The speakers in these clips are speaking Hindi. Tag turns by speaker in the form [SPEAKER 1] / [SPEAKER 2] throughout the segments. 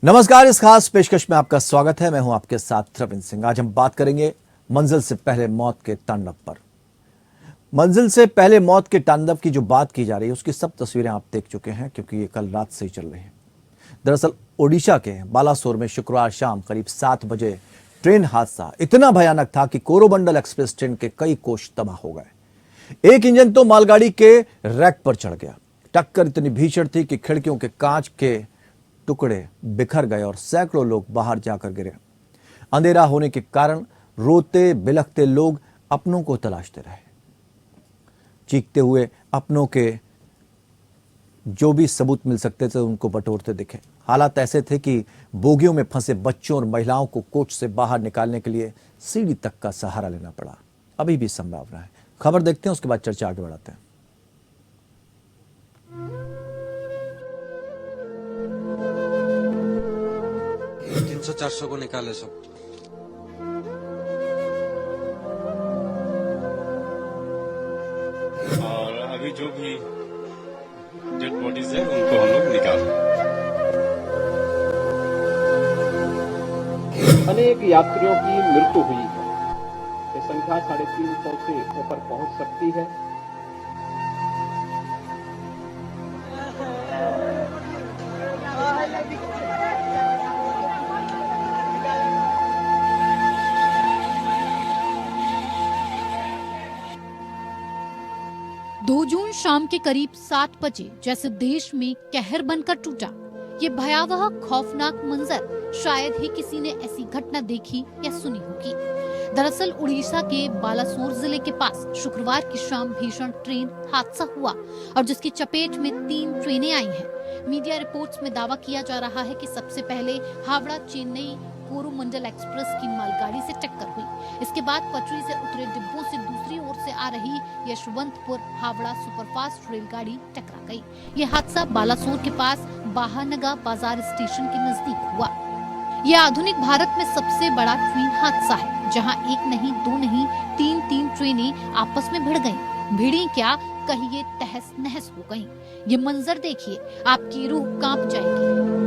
[SPEAKER 1] नमस्कार, इस खास पेशकश में आपका स्वागत है। मैं हूं आपके साथ रविंद्र सिंह। आज हम बात करेंगे मंजिल से पहले मौत के तांडव पर। मंजिल से पहले मौत के तांडव की जो बात की जा रही है उसकी सब तस्वीरें आप देख चुके हैं, क्योंकि ये कल रात से ही चल रही है। दरअसल ओडिशा के बालासोर में शुक्रवार शाम करीब 7 बजे ट्रेन हादसा इतना भयानक था कि कोरोमंडल एक्सप्रेस ट्रेन के कई कोच तबाह हो गए। एक इंजन तो मालगाड़ी के रैक पर चढ़ गया। टक्कर इतनी भीषण थी कि खिड़कियों के कांच के टुकड़े बिखर गए और सैकड़ों लोग बाहर जाकर गिरे। अंधेरा होने के कारण रोते बिलखते लोग अपनों को तलाशते रहे। चीखते हुए अपनों के जो भी सबूत मिल सकते थे उनको बटोरते दिखे। हालात ऐसे थे कि बोगियों में फंसे बच्चों और महिलाओं को कोच से बाहर निकालने के लिए सीढ़ी तक का सहारा लेना पड़ा। अभी भी संभावना है। खबर देखते हैं, उसके बाद चर्चा आगे बढ़ाते हैं।
[SPEAKER 2] तीन 400 को निकाले सब।
[SPEAKER 3] और अभी जो भी डेड बॉडीज है उनको हम लोग निकाल रहे हैं।
[SPEAKER 4] अनेक यात्रियों की मृत्यु हुई है। ये संख्या 350 से ऊपर पहुंच सकती है।
[SPEAKER 5] दो जून शाम के करीब 7 बजे जैसे देश में कहर बनकर टूटा। ये भयावह खौफनाक मंजर शायद ही किसी ने ऐसी घटना देखी या सुनी होगी। दरअसल उड़ीसा के बालासोर जिले के पास शुक्रवार की शाम भीषण ट्रेन हादसा हुआ और जिसकी चपेट में 3 ट्रेनें आई हैं। मीडिया रिपोर्ट्स में दावा किया जा रहा है कि सबसे पहले हावड़ा चेन्नई कोरोमंडल एक्सप्रेस की मालगाड़ी से टक्कर हुई। इसके बाद पटरी से उतरे डिब्बों से दूसरी ओर से आ रही यशवंतपुर हावड़ा सुपरफास्ट रेलगाड़ी टकरा गई। ये हादसा बालासोर के पास बाहानगा बाजार स्टेशन के नजदीक हुआ। यह आधुनिक भारत में सबसे बड़ा ट्रेन हादसा है, जहां एक नहीं, दो नहीं, 3 ट्रेनें आपस में भिड़ गईं। भिड़ी क्या, कहिए तहस नहस हो गईं। ये मंजर देखिए, आपकी रूह कांप जाएगी।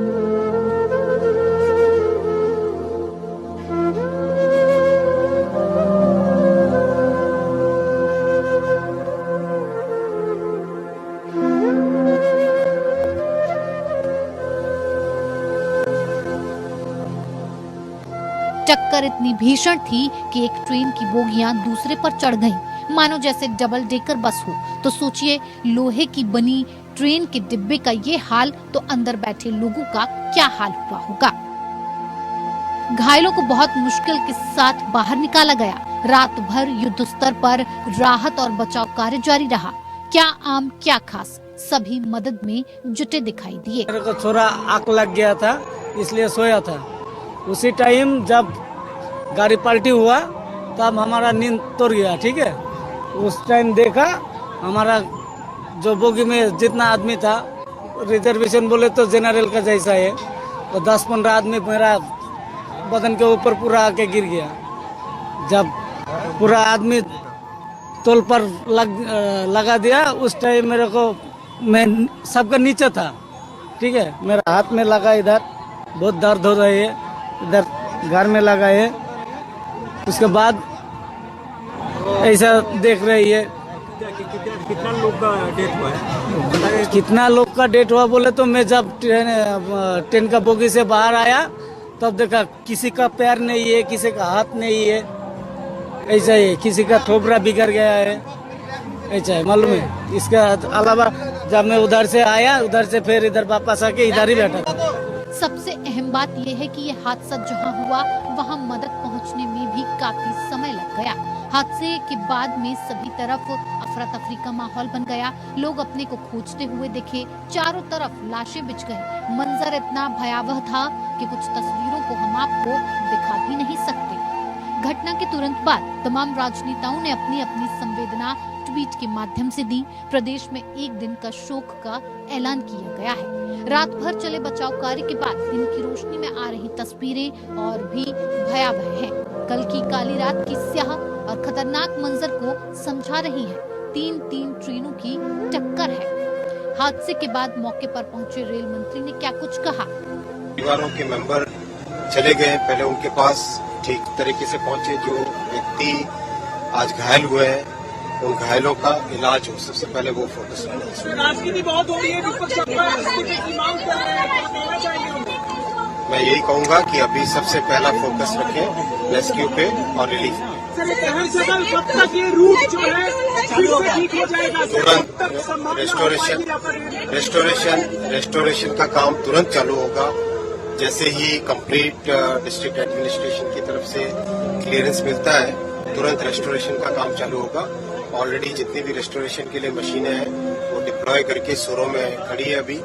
[SPEAKER 5] टक्कर इतनी भीषण थी कि एक ट्रेन की बोगियां दूसरे पर चढ़ गईं, मानो जैसे डबल डेकर बस हो। तो सोचिए, लोहे की बनी ट्रेन के डिब्बे का ये हाल, तो अंदर बैठे लोगों का क्या हाल हुआ होगा। घायलों को बहुत मुश्किल के साथ बाहर निकाला गया। रात भर युद्ध स्तर पर राहत और बचाव कार्य जारी रहा। क्या आम क्या खास, सभी मदद में जुटे दिखाई दिए।
[SPEAKER 6] मेरे को थोड़ा आग लग गया था, इसलिए सोया था। उसी टाइम जब गाड़ी पलटी हुआ तब हमारा नींद तोड़ गया। ठीक है, उस टाइम देखा हमारा जो बोगी में जितना आदमी था, रिजर्वेशन बोले तो जनरल का जैसा है, तो 10-15 आदमी मेरा बदन के ऊपर पूरा आके गिर गया। जब पूरा आदमी तोल पर लगा दिया, उस टाइम मेरे को, मैं सबका नीचे था। ठीक है, मेरा हाथ में लगा, इधर बहुत दर्द हो रही है, इधर घर में लगा है। उसके बाद ऐसा देख रही है।
[SPEAKER 3] कितना लोग का डेथ हुआ है?
[SPEAKER 6] कितना लोग का डेथ हुआ बोले तो मैं जब ट्रेन का बोगी से बाहर आया तब देखा किसी का पैर नहीं है, किसी का हाथ नहीं है, ऐसा ही, किसी का थोपड़ा बिगड़ गया है, ऐसा है, मालूम है। इसके अलावा जब मैं उधर से आया, उधर से फिर इधर वापस आके इधर ही बैठा था।
[SPEAKER 5] सबसे अहम बात यह है कि यह हादसा जहां हुआ वहां मदद पहुंचने में भी काफी समय लग गया। हादसे के बाद में सभी तरफ अफरा तफरी का माहौल बन गया। लोग अपने को खोजते हुए दिखे, चारों तरफ लाशें बिछ गई। मंजर इतना भयावह था कि कुछ तस्वीरों को हम आपको दिखा भी नहीं सकते। घटना के तुरंत बाद तमाम राजनेताओं ने अपनी अपनी संवेदना ट्वीट के माध्यम से दी। प्रदेश में एक दिन का शोक का ऐलान किया गया है। रात भर चले बचाव कार्य के बाद दिन की रोशनी में आ रही तस्वीरें और भी भयावह हैं। कल की काली रात की स्याह और खतरनाक मंजर को समझा रही है। 3 ट्रेनों की टक्कर है। हादसे के बाद मौके पर पहुंचे रेल मंत्री ने क्या कुछ कहा।
[SPEAKER 7] परिवारों के मेंबर चले गए, पहले उनके पास ठीक तरीके से पहुंचे। जो व्यक्ति आज घायल हुए हैं उन घायलों का इलाज हो, सबसे पहले वो फोकस रहना।
[SPEAKER 8] राजनीति बहुत हो रही है, विपक्ष इस्तीफे की मांग कर रहे हैं, क्या कहना चाहेंगे?
[SPEAKER 7] मैं यही कहूंगा कि अभी सबसे पहला फोकस रखें रेस्क्यू पे और रिलीफ पे।
[SPEAKER 8] सर, कहर सदन कब तक ये रूट जो है फिर से ठीक हो जाएगा?
[SPEAKER 7] तुरंत रेस्टोरेशन का काम तुरंत चालू होगा। जैसे ही कंप्लीट डिस्ट्रिक्ट एडमिनिस्ट्रेशन की तरफ से क्लियरेंस मिलता है, तुरंत रेस्टोरेशन का काम चालू होगा। ऑलरेडी जितनी भी रेस्टोरेशन के लिए मशीनें हैं वो डिप्लॉय करके सोरो में खड़ी है। अभी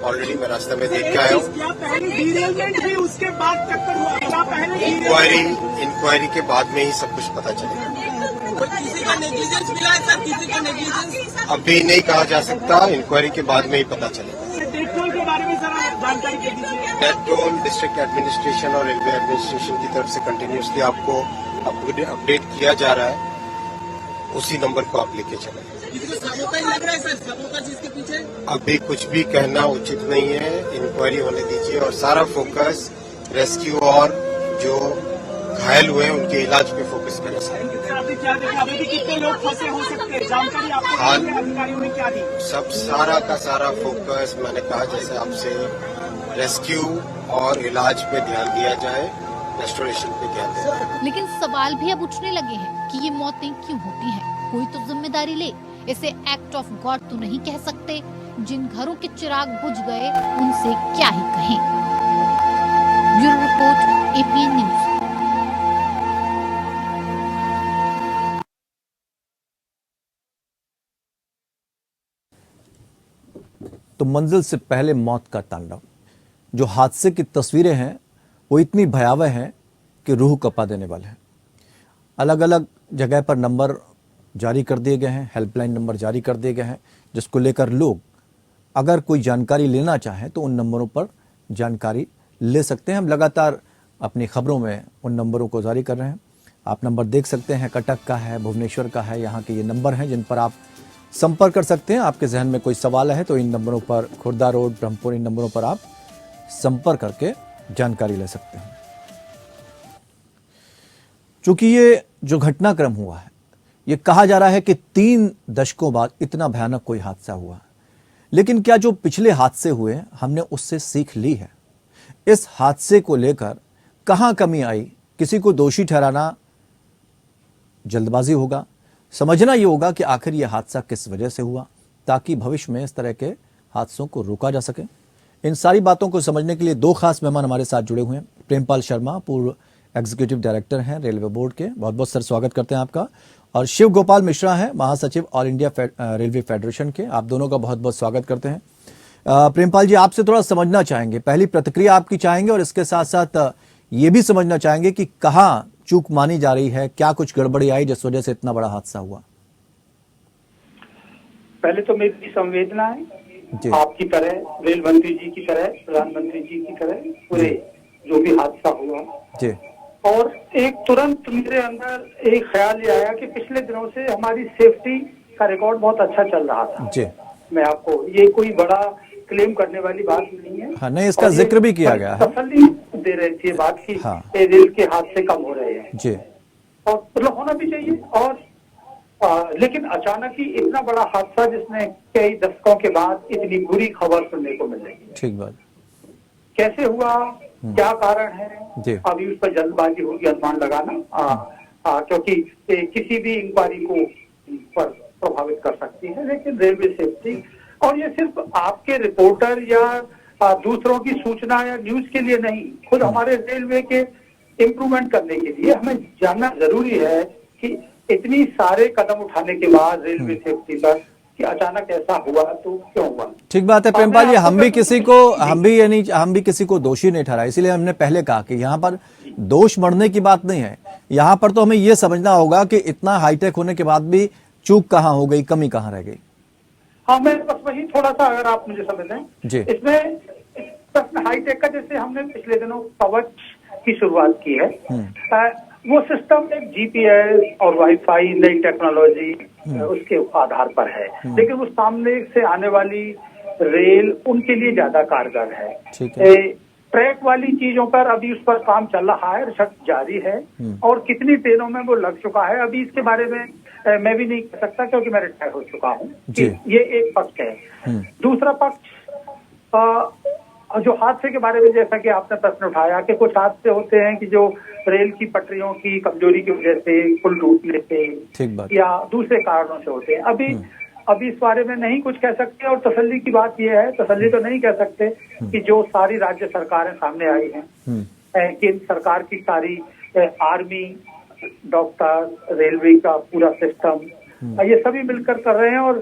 [SPEAKER 7] ऑलरेडी मैं रास्ते में देख के आया हूँ।
[SPEAKER 8] क्या पहले डीरेलमेंट हुई, उसके बाद टक्कर हुआ? क्या पहले
[SPEAKER 7] इंक्वायरी के बाद में ही सब कुछ पता चलेगा।
[SPEAKER 8] किसी का नेग्लिजेंस मिला है सर? किसी का नेग्लिजेंस
[SPEAKER 7] अभी नहीं कहा जा सकता, इंक्वायरी के बाद में ही पता चलेगा।
[SPEAKER 8] डेथ टोल के बारे में जरा जानकारी दे दीजिए।
[SPEAKER 7] डेथ टोल डिस्ट्रिक्ट एडमिनिस्ट्रेशन और रेलवे एडमिनिस्ट्रेशन की तरफ से कंटिन्यूसली आपको अपडेट किया जा रहा है, उसी नंबर को आप लेके चलें।
[SPEAKER 8] सबोताज लग रहा है सर, सबोताज इसके पीछे?
[SPEAKER 7] अभी कुछ भी कहना उचित नहीं है, इंक्वायरी होने दीजिए और सारा फोकस रेस्क्यू और जो घायल हुए हैं उनके इलाज पे फोकस करें।
[SPEAKER 8] अभी क्या देखें, अभी भी कितने लोग फंसे हो सकते हैं? जानकारी आपको मिली है? अधिकारियों ने क्या दी?
[SPEAKER 7] सब सारा का सारा फोकस मैंने कहा जैसे आपसे रेस्क्यू और इलाज पे ध्यान दिया जाए, रेस्टोरेशन पे ध्यान दिया जाए।
[SPEAKER 5] लेकिन सवाल भी अब उठने लगे हैं कि ये मौतें क्यों होती हैं? कोई तो जिम्मेदारी ले। इसे एक्ट ऑफ गॉड तो नहीं कह सकते। जिन घरों के चिराग बुझ गए उनसे क्या ही कहें। Bureau report, APN news.
[SPEAKER 1] तो मंजिल से पहले मौत का तांडव, जो हादसे की तस्वीरें हैं वो इतनी भयावह हैं कि रूह कपा देने वाले हैं। अलग अलग जगह पर नंबर जारी कर दिए गए हैं, हेल्पलाइन नंबर जारी कर दिए गए हैं, जिसको लेकर लोग अगर कोई जानकारी लेना चाहें तो उन नंबरों पर जानकारी ले सकते हैं। हम लगातार अपनी खबरों में उन नंबरों को जारी कर रहे हैं। आप नंबर देख सकते हैं, कटक का है, भुवनेश्वर का है, यहाँ के ये नंबर हैं जिन पर आप संपर्क कर सकते हैं। आपके जहन में कोई सवाल है तो इन नंबरों पर, खुर्दा रोड, ब्रह्मपुर, इन नंबरों पर आप संपर्क करके जानकारी ले सकते हैं। चूंकि ये जो घटनाक्रम हुआ है, ये कहा जा रहा है कि 3 दशकों बाद इतना भयानक कोई हादसा हुआ, लेकिन क्या जो पिछले हादसे हुए हमने उससे सीख ली है? इस हादसे को लेकर कहां कमी आई? किसी को दोषी ठहराना जल्दबाजी होगा। समझना ये होगा कि आखिर यह हादसा किस वजह से हुआ, ताकि भविष्य में इस तरह के हादसों को रोका जा सके। इन सारी बातों को समझने के लिए 2 खास मेहमान हमारे साथ जुड़े हुए हैं। प्रेमपाल शर्मा, पूर्व एग्जीक्यूटिव डायरेक्टर हैं रेलवे बोर्ड के, बहुत बहुत सर स्वागत करते हैं आपका। और शिव गोपाल मिश्रा हैं, महासचिव ऑल इंडिया रेलवे फेडरेशन के, आप दोनों का बहुत बहुत स्वागत करते हैं। प्रेमपाल जी, आपसे थोड़ा समझना चाहेंगे, पहली प्रतिक्रिया आपकी चाहेंगे और इसके साथ साथ ये भी समझना चाहेंगे कि कहाँ चूक मानी जा रही है, क्या कुछ गड़बड़ी आई जिस वजह से इतना बड़ा हादसा हुआ?
[SPEAKER 9] पहले तो मेरी संवेदनाएं आपकी तरह, रेल मंत्री जी की तरह, प्रधानमंत्री जी की तरह, पूरे जो भी हादसा हुआ
[SPEAKER 1] जी।
[SPEAKER 9] और एक तुरंत मेरे अंदर एक ख्याल ये आया कि पिछले दिनों से हमारी सेफ्टी का रिकॉर्ड बहुत अच्छा चल रहा था
[SPEAKER 1] जी।
[SPEAKER 9] मैं आपको, ये कोई बड़ा क्लेम करने वाली बात नहीं है।
[SPEAKER 1] हाँ, नहीं, इसका जिक्र भी किया गया है।
[SPEAKER 9] तसल्ली दे रही थी बात की,
[SPEAKER 1] हाँ।
[SPEAKER 9] रेल के हादसे कम हो रहे हैं
[SPEAKER 1] जी,
[SPEAKER 9] और मतलब होना भी चाहिए। और लेकिन अचानक ही इतना बड़ा हादसा जिसने कई दशकों के बाद इतनी बुरी खबर सुनने को मिल रही है,
[SPEAKER 1] ठीक बात।
[SPEAKER 9] कैसे हुआ, क्या कारण है,
[SPEAKER 1] जी।
[SPEAKER 9] अभी उस पर जल्दबाजी होगी अनुमान लगाना, क्योंकि किसी भी इंक्वायरी को पर प्रभावित कर सकती है। लेकिन रेलवे सेफ्टी, और ये सिर्फ आपके रिपोर्टर या दूसरों की सूचना या न्यूज के लिए नहीं, खुद हमारे रेलवे के इम्प्रूवमेंट करने के लिए हमें जानना जरूरी है कि इतनी सारे कदम उठाने के बाद रेलवे सेफ्टी पर कि अचानक ऐसा हुआ तो क्यों हुआ।
[SPEAKER 1] ठीक बात है प्रेमपाल जी, हम भी किसी को दोषी नहीं ठहरा, इसीलिए हमने पहले कहा कि यहाँ पर दोष मढ़ने की बात नहीं है। यहाँ पर तो हमें ये समझना होगा कि इतना हाईटेक होने के बाद भी चूक कहाँ हो गई, कमी कहाँ रह गई।
[SPEAKER 9] हाँ, मैं बस वही थोड़ा सा अगर आप मुझे समझ लें
[SPEAKER 1] जी।
[SPEAKER 9] इसमें प्रश्न हाईटेक का, जैसे हमने पिछले दिनों कवच की शुरुआत की है, वो सिस्टम एक जीपीएस और वाईफाई, नई टेक्नोलॉजी उसके आधार पर है, लेकिन वो सामने से आने वाली रेल उनके लिए ज्यादा कारगर है।
[SPEAKER 1] ठीक है।
[SPEAKER 9] ट्रैक वाली चीजों पर अभी उस पर काम चल रहा है, रिसर्च जारी है और कितनी ट्रेनों में वो लग चुका है अभी इसके बारे में मैं भी नहीं कह सकता क्योंकि मैं रिटायर हो चुका हूँ। ये एक पक्ष है। दूसरा पक्ष जो हादसे के बारे में, जैसा कि आपने प्रश्न उठाया कि कुछ हादसे होते हैं कि जो रेल की पटरियों की कमजोरी की वजह से, पुल टूटने से या दूसरे कारणों से होते हैं। अभी इस बारे में नहीं कुछ कह सकते और तसल्ली की बात यह है, तसल्ली तो नहीं कह सकते कि जो सारी राज्य सरकारें सामने आई हैं, केंद्र सरकार की सारी आर्मी, डॉक्टर, रेलवे का पूरा सिस्टम, ये सभी मिलकर कर रहे हैं और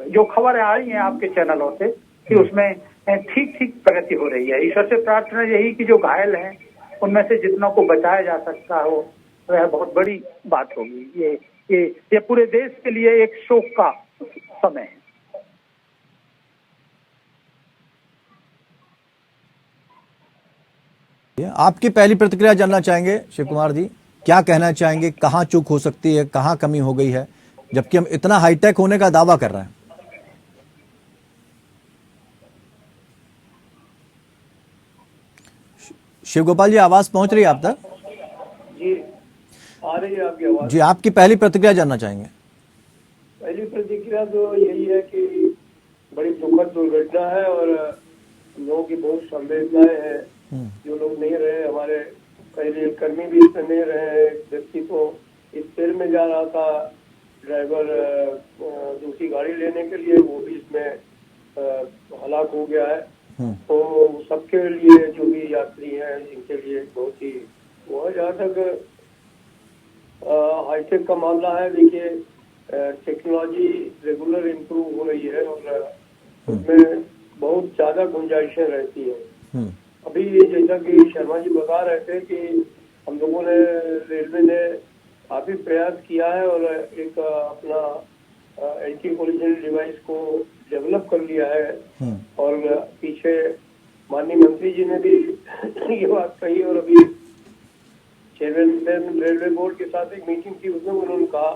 [SPEAKER 9] जो खबरें आ रही हैं आपके चैनलों से कि उसमें ठीक ठीक प्रगति हो रही है। ईश्वर से प्रार्थना यही कि जो घायल हैं उनमें से जितना को बचाया जा सकता हो वह बहुत बड़ी बात होगी। ये पूरे देश के लिए एक शोक का समय है।
[SPEAKER 1] आपकी पहली प्रतिक्रिया जानना चाहेंगे शिव कुमार जी, क्या कहना चाहेंगे, कहां चूक हो सकती है, कहां कमी हो गई है, जबकि हम इतना हाईटेक होने का दावा कर रहे हैं। शिव गोपाल जी, आवाज पहुंच रही है आप तक?
[SPEAKER 10] जी आ रही है आपकी आवाज।
[SPEAKER 1] जी, आपकी पहली प्रतिक्रिया जानना चाहेंगे।
[SPEAKER 10] पहली प्रतिक्रिया तो यही है कि बड़ी दुखद दुर्घटना है और लोगों की बहुत संवेदनाएं हैं। जो लोग नहीं रहे, हमारे कई रेलकर्मी भी इसमें नहीं रहे। व्यक्ति को इस ट्रेन में जा रहा था, ड्राइवर दूसरी गाड़ी लेने के लिए, वो भी इसमें हलाक हो गया है। तो सबके लिए जो भी यात्री हैं इनके लिए बहुत ही वो है। जहाँ तक हाईटेक का मामला है, देखिए टेक्नोलॉजी रेगुलर इम्प्रूव हो रही है और उसमें बहुत ज्यादा गुंजाइशें रहती है। अभी जैसा कि शर्मा जी बता रहे थे कि हम लोगों ने, रेलवे ने काफी प्रयास किया है और एक अपना एंटी कोलिजन डिवाइस को डेवलप कर लिया है और पीछे माननीय मंत्री जी ने भी ये बात कही और अभी चेयरमैन रेलवे बोर्ड के साथ एक मीटिंग की, उसमें उन्होंने कहा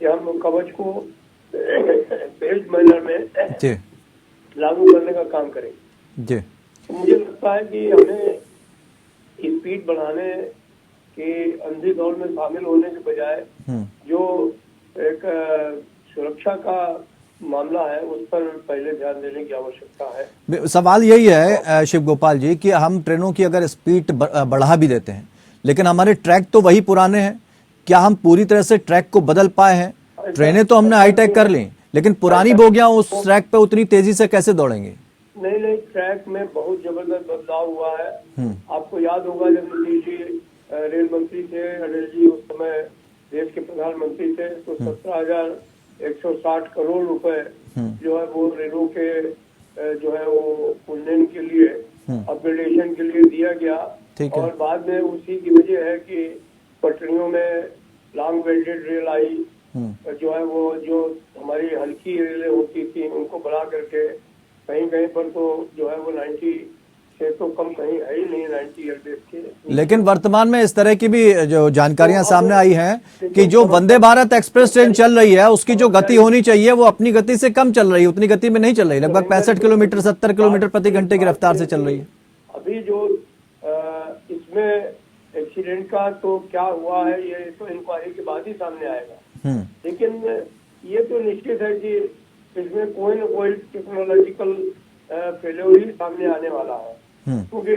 [SPEAKER 10] कि हम कवच को बेस्ड मैनर में लागू करने का काम करेंगे। तो मुझे लगता है कि हमें स्पीड बढ़ाने के अंधी दौड़ में शामिल होने के बजाय जो एक सुरक्षा का मामला है उस पर पहले ध्यान देने की आवश्यकता है।
[SPEAKER 1] सवाल यही है शिव गोपाल जी कि हम ट्रेनों की अगर स्पीड बढ़ा भी देते हैं लेकिन हमारे ट्रैक तो वही पुराने हैं, क्या हम पूरी तरह से ट्रैक को बदल पाए हैं? ट्रेनें तो हमने हाईटेक कर ली लेकिन पुरानी बोगियां उस ट्रैक पे उतनी तेजी से कैसे दौड़ेंगे?
[SPEAKER 10] नहीं, ट्रैक में बहुत जबरदस्त बदलाव हुआ है। आपको याद होगा जब नीतीश जी रेल मंत्री थे, अटल जी उस समय देश के प्रधानमंत्री थे, तो 17,160 करोड़ रुपए जो है वो रेलों के जो है वो उन्नयन के लिए, अपग्रेडेशन के लिए दिया गया। और बाद में उसी की वजह है कि पटरियों में लॉन्ग वेल्डेड रेल आई, जो है वो जो हमारी हल्की रेलें होती थी उनको बढ़ा करके कहीं कहीं पर तो जो है वो 90 से तो कम कहीं है ही नहीं, 90 एलबीएस के।
[SPEAKER 1] लेकिन वर्तमान में इस तरह की भी जो जानकारियां सामने आई हैं कि जो वंदे भारत एक्सप्रेस ट्रेन चल रही है उसकी जो गति होनी चाहिए वो अपनी गति से कम चल रही है, उतनी गति में नहीं चल रही, लगभग 65 किलोमीटर 70 किलोमीटर प्रति घंटे की रफ्तार से चल रही है।
[SPEAKER 10] अभी जो इसमें एक्सीडेंट का तो क्या हुआ है ये तो इंक्वायरी के बाद ही सामने आएगा, लेकिन ये तो निश्चित है कि इसमें कोई न कोई टेक्नोलॉजिकल फेलियर ही सामने आने वाला है। क्योंकि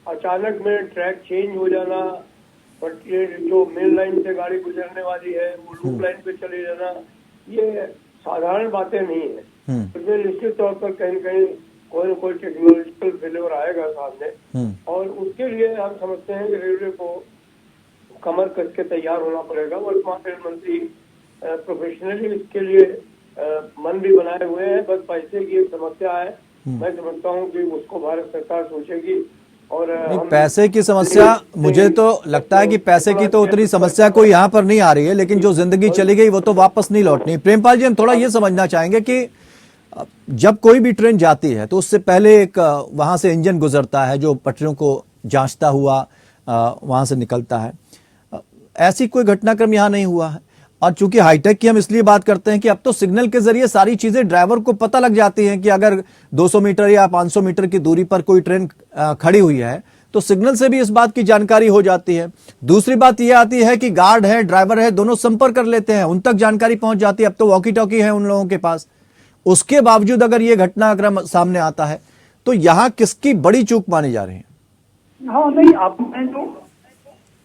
[SPEAKER 10] अचानक में ट्रैक चेंज हो जाना, बट ये जो मेन लाइन से गाड़ी गुजरने वाली है वो लूप लाइन पे चले जाना, ये साधारण बातें नहीं है। इसमें निश्चित तौर पर कहीं कहीं कोई न कोई टेक्नोलॉजिकल फेलियर आएगा सामने और उसके लिए हम समझते हैं कि रेलवे को कमर कस के तैयार होना पड़ेगा। वर्तमान रेल मंत्री प्रोफेशनली इसके लिए मन भी बनाए हुए हैं, बस पैसे की एक समस्या है। मैं समझता हूं कि उसको भारत सरकार सोचेगी और
[SPEAKER 1] पैसे की समस्या, मुझे तो लगता है कि पैसे की तो उतनी समस्या कोई यहाँ पर नहीं आ रही है, लेकिन जो जिंदगी चली गई वो तो वापस नहीं लौटनी। प्रेमपाल जी, हम थोड़ा ये समझना चाहेंगे कि जब कोई भी ट्रेन जाती है तो उससे पहले एक वहां से इंजन गुजरता है जो पटरियों को जांचता हुआ वहां से निकलता है। ऐसी कोई घटनाक्रम यहाँ नहीं हुआ है। और चूंकि हाईटेक की हम इसलिए बात करते हैं कि अब तो सिग्नल के जरिए सारी चीजें ड्राइवर को पता लग जाती हैं कि अगर 200 मीटर या 500 मीटर की दूरी पर कोई ट्रेन खड़ी हुई है तो सिग्नल से भी इस बात की जानकारी हो जाती है। दूसरी बात यह आती है कि गार्ड है, ड्राइवर है, दोनों संपर्क कर लेते हैं, उन तक जानकारी पहुंच जाती है। अब तो वॉकी टॉकी है उन लोगों के पास। उसके बावजूद अगर ये घटनाक्रम सामने आता है तो यहाँ किसकी बड़ी चूक मानी जा रही है?
[SPEAKER 9] हाँ नहीं, आपने जो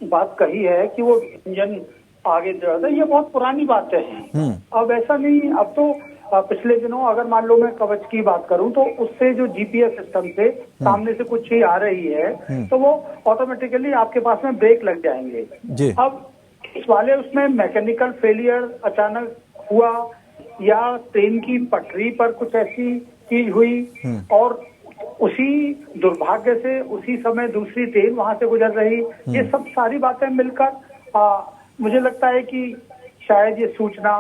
[SPEAKER 9] बात कही है कि वो इंजन आगे जो है ये बहुत पुरानी बातें हैं। अब ऐसा नहीं, अब तो पिछले दिनों अगर मान लो मैं कवच की बात करूं तो उससे जो जीपीएस सिस्टम से सामने से कुछ चीज आ रही है तो वो ऑटोमेटिकली आपके पास में ब्रेक लग जाएंगे
[SPEAKER 1] जी।
[SPEAKER 9] अब इस वाले उसमें मैकेनिकल फेलियर अचानक हुआ या ट्रेन की पटरी पर कुछ ऐसी चीज हुई और उसी दुर्भाग्य से उसी समय दूसरी ट्रेन वहां से गुजर रही, ये सब सारी बातें मिलकर मुझे लगता है कि शायद ये सूचना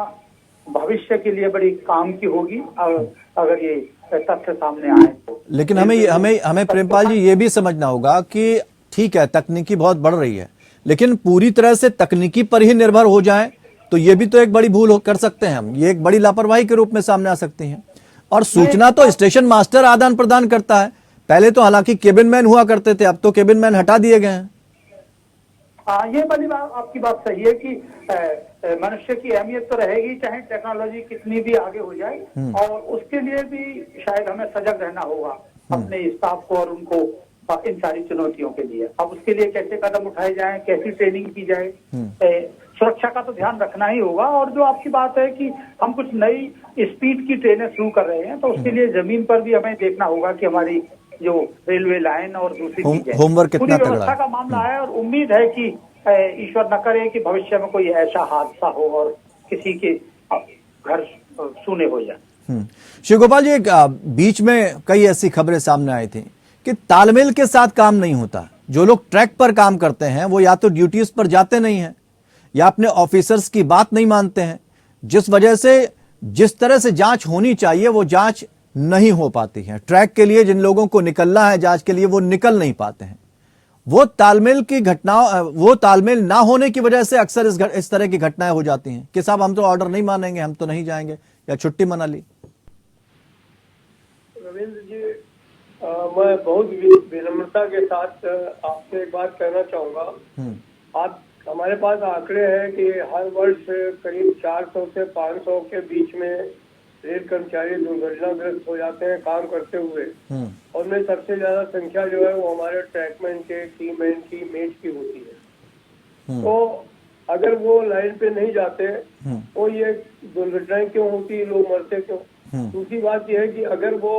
[SPEAKER 9] भविष्य के लिए बड़ी काम की होगी अगर ये तथ्य सामने आए तो।
[SPEAKER 1] लेकिन हमें प्रेमपाल जी ये भी समझना होगा कि ठीक है तकनीकी बहुत बढ़ रही है, लेकिन पूरी तरह से तकनीकी पर ही निर्भर हो जाए तो ये भी तो एक बड़ी भूल कर सकते हैं हम, ये एक बड़ी लापरवाही के रूप में सामने आ सकती है। और सूचना तो स्टेशन मास्टर आदान प्रदान करता है, पहले तो हालांकि केबिन मैन हुआ करते थे, अब तो केबिन मैन हटा दिए गए हैं।
[SPEAKER 9] ये वाली बात आपकी बात सही है कि मनुष्य की अहमियत तो रहेगी चाहे टेक्नोलॉजी कितनी भी आगे हो जाए, और उसके लिए भी शायद हमें सजग रहना होगा अपने स्टाफ को और उनको इन सारी चुनौतियों के लिए। अब उसके लिए कैसे कदम उठाए जाएं, कैसी ट्रेनिंग की जाए, सुरक्षा का तो ध्यान रखना ही होगा। और जो आपकी बात है कि हम कुछ नई स्पीड की ट्रेनें शुरू कर रहे हैं तो उसके लिए जमीन पर भी हमें देखना होगा कि हमारी जो रेलवे लाइन और दूसरी चीजें
[SPEAKER 1] होमवर्क कितना
[SPEAKER 9] पूरी
[SPEAKER 1] तगड़ा
[SPEAKER 9] व्यवस्था का मामला है। और उम्मीद है कि ईश्वर न करे कि भविष्य में कोई ऐसा हादसा हो और किसी के घर सूने हो जाए।
[SPEAKER 1] शिव गोपाल जी, एक बीच में कई ऐसी खबरें सामने आई थी कि तालमेल के साथ काम नहीं होता। जो लोग ट्रैक पर काम करते हैं वो या तो ड्यूटीज पर जाते नहीं हैं या अपने ऑफिसर्स की बात नहीं मानते हैं, जिस वजह से जिस तरह से जांच होनी चाहिए वो जांच नहीं हो पाती है। ट्रैक के लिए जिन लोगों को निकलना है जांच के लिए वो निकल नहीं पाते हैं। वो तालमेल की घटनाओं, वो तालमेल ना होने की वजह से अक्सर इस तरह की घटनाएं हो जाती हैं कि साहब हम तो ऑर्डर नहीं मानेंगे, हम तो नहीं जाएंगे, या छुट्टी मना ली।
[SPEAKER 10] रविंद्र जी, मैं बहुत विनम्रता के साथ आपसे एक बात कहना चाहूंगा। आप हमारे पास आंकड़े हैं कि हर वर्ष करीब 400 से 500 के बीच में रेल कर्मचारी दुर्घटनाग्रस्त हो जाते हैं काम करते हुए, और उनमें सबसे ज्यादा संख्या जो है वो हमारे ट्रैकमैन के, टीमैन की, मेट की होती है। तो अगर वो लाइन पे नहीं जाते तो ये दुर्घटनाएं क्यों होती, लोग मरते क्यों। दूसरी बात यह है कि अगर वो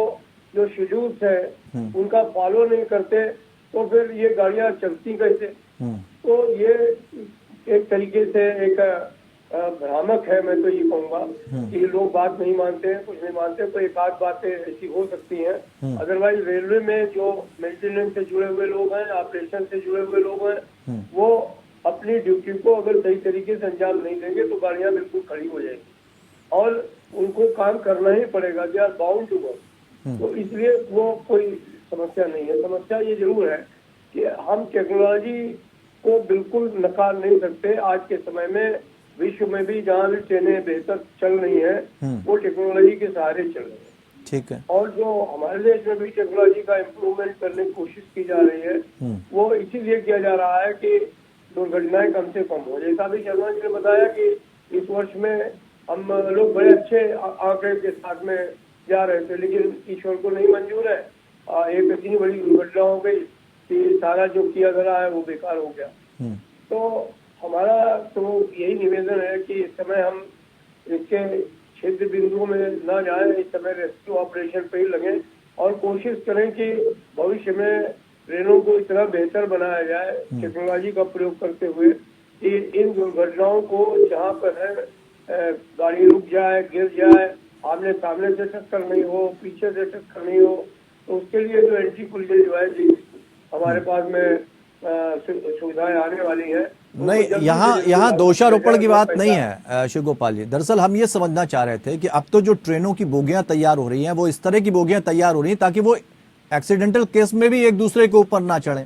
[SPEAKER 10] जो शेड्यूल्स है उनका फॉलो नहीं करते तो फिर ये गाड़ियां चलती कैसे। तो ये एक तरीके से एक भ्रामक है, मैं तो ये कहूंगा कि लोग बात नहीं मानते हैं, कुछ नहीं मानते, तो एक आध बातें ऐसी हो सकती हैं। अदरवाइज रेलवे में जो मेंटेनेंस से जुड़े हुए लोग हैं, ऑपरेशन से जुड़े हुए लोग हैं, वो अपनी ड्यूटी को अगर सही तरीके से अंजाम नहीं देंगे तो गाड़ियां बिल्कुल खड़ी हो जाएगी और उनको काम करना ही पड़ेगा। They are bound to work. तो इसलिए वो कोई समस्या नहीं है। समस्या ये जरूर है कि हम टेक्नोलॉजी को बिल्कुल नकार नहीं सकते। आज के समय में विश्व में भी जहाँ भी ट्रेनें बेहतर चल रही हैं वो टेक्नोलॉजी के सहारे चल रही है।
[SPEAKER 1] ठीक है।
[SPEAKER 10] और जो हमारे देश में भी टेक्नोलॉजी का इम्प्रूवमेंट करने की कोशिश की जा रही है वो इसीलिए किया जा रहा है कि दुर्घटनाएं कम से कम हो। जैसा भी शर्मा जी ने बताया कि इस वर्ष में हम लोग बड़े अच्छे आंकड़े के साथ में जा रहे थे, लेकिन ईश्वर को नहीं मंजूर है। एक इतनी बड़ी दुर्घटना हो गई कि सारा जो किया गया है वो बेकार हो गया। तो हमारा तो यही निवेदन है कि इस समय हम इसके क्षेत्र बिंदुओं में न जाएं, इस समय रेस्क्यू ऑपरेशन पे ही लगे और कोशिश करें कि भविष्य में ट्रेनों को इतना बेहतर बनाया जाए टेक्नोलॉजी का प्रयोग करते हुए कि इन दुर्घटनाओं को जहाँ पर है गाड़ी रुक जाए, गिर जाए, आमने सामने से टक्कर नहीं हो, पीछे से टक्कर नहीं हो, तो उसके लिए जो एंटी कोलिजन डिवाइस हमारे पास में सुविधाएं आने वाली है।
[SPEAKER 1] नहीं, यहाँ दोषारोपण की बात नहीं है शिव गोपाल जी। दरअसल हम ये समझना चाह रहे थे कि अब तो जो ट्रेनों की बोगियां तैयार हो रही हैं वो इस तरह की बोगियां तैयार हो रही हैं ताकि वो एक्सीडेंटल केस में भी एक दूसरे के ऊपर ना चढ़े।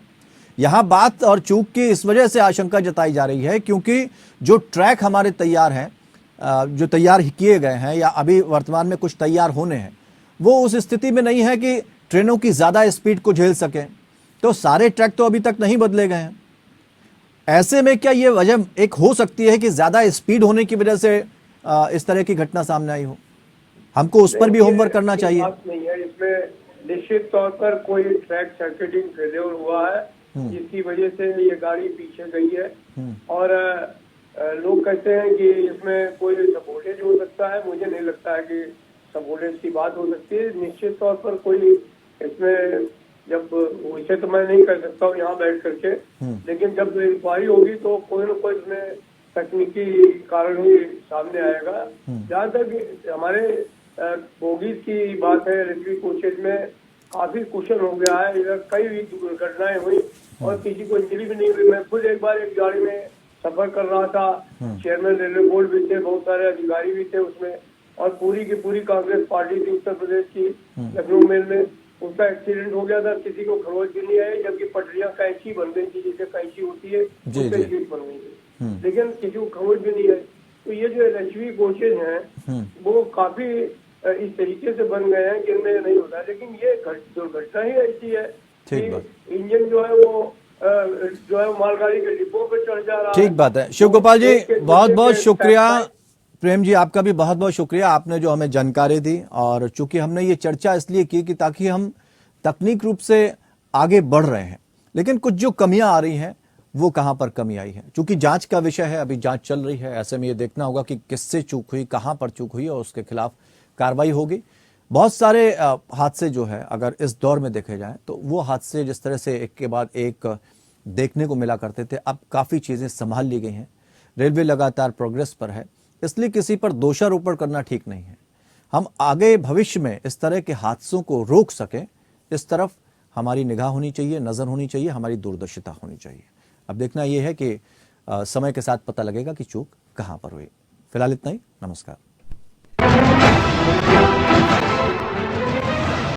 [SPEAKER 1] यहाँ बात और चूक की इस वजह से आशंका जताई जा रही है क्योंकि जो ट्रैक हमारे तैयार हैं जो तैयार किए गए हैं या अभी वर्तमान में कुछ तैयार होने हैं, वो उस स्थिति में नहीं है कि ट्रेनों की ज़्यादा स्पीड को झेल सकें। तो सारे ट्रैक तो अभी तक नहीं बदले गए हैं। ऐसे में क्या ये वजह एक हो सकती है कि ज़्यादा स्पीड होने की वजह से इस तरह की घटना सामने आई हो? हमको उस पर भी होमवर्क करना चाहिए।
[SPEAKER 10] बात नहीं है, इसमें निश्चित तौर पर कोई ट्रैक सर्किटिंग फेलियर हुआ है जिसकी वजह से ये गाड़ी पीछे गई है। और लोग कहते हैं कि इसमें कोई सबोटेज हो सकता है। मुझे नहीं लगता है कि सबोटेज की बात हो सकती है। निश्चित तौर पर कोई इसमें जब उसे तो मैं नहीं कर सकता हूँ यहाँ बैठ करके, लेकिन जब इंक्वायरी होगी तो कोई ना कोई इसमें तकनीकी कारण ही सामने आएगा। जहाँ तक हमारे बोगीज की बात है, रेलवे कोचेज में काफी कुशल हो गया है। इधर कई दुर्घटनाएं हुई और किसी को इंजरी भी नहीं हुई। मैं खुद एक बार एक गाड़ी में सफर कर रहा था, चेयरमैन रेलवे बोर्ड भी थे, बहुत सारे अधिकारी भी थे उसमें, और पूरी की पूरी कांग्रेस पार्टी थी उत्तर प्रदेश की, लखनऊ मेल में। उसका एक्सीडेंट हो गया था, किसी को खरोच भी नहीं आई, जबकि पटरियां कैंची बन गई थी, जैसे कैंची होती है उससे सीट बन गई थी, लेकिन किसी को खरोच भी नहीं आई। तो ये जो LHV कोचेज हैं वो काफी इस तरीके से बन गए हैं कि इनमें नहीं होता, लेकिन ये दुर्घटना ही ऐसी है कि इंजन जो है वो मालगाड़ी के डिब्बों पर चढ़ जा रहा है।
[SPEAKER 1] ठीक बात है। शिव गोपाल जी, बहुत बहुत शुक्रिया। प्रेम जी, आपका भी बहुत बहुत शुक्रिया, आपने जो हमें जानकारी दी। और चूंकि हमने ये चर्चा इसलिए की कि ताकि हम तकनीक रूप से आगे बढ़ रहे हैं, लेकिन कुछ जो कमियां आ रही हैं वो कहां पर कमी आई है। चूंकि जांच का विषय है, अभी जांच चल रही है, ऐसे में ये देखना होगा कि किससे चूक हुई, कहां पर चूक हुई और उसके खिलाफ कार्रवाई होगी। बहुत सारे हादसे जो है अगर इस दौर में देखे जाएं तो वो हादसे जिस तरह से एक के बाद एक देखने को मिला करते थे, अब काफ़ी चीज़ें संभाल ली गई हैं। रेलवे लगातार प्रोग्रेस पर है, इसलिए किसी पर दोषारोपण करना ठीक नहीं है। हम आगे भविष्य में इस तरह के हादसों को रोक सकें, इस तरफ हमारी निगाह होनी चाहिए, नज़र होनी चाहिए, हमारी दूरदर्शिता होनी चाहिए। अब देखना यह है कि समय के साथ पता लगेगा कि चूक कहाँ पर हुई। फिलहाल इतना ही। नमस्कार।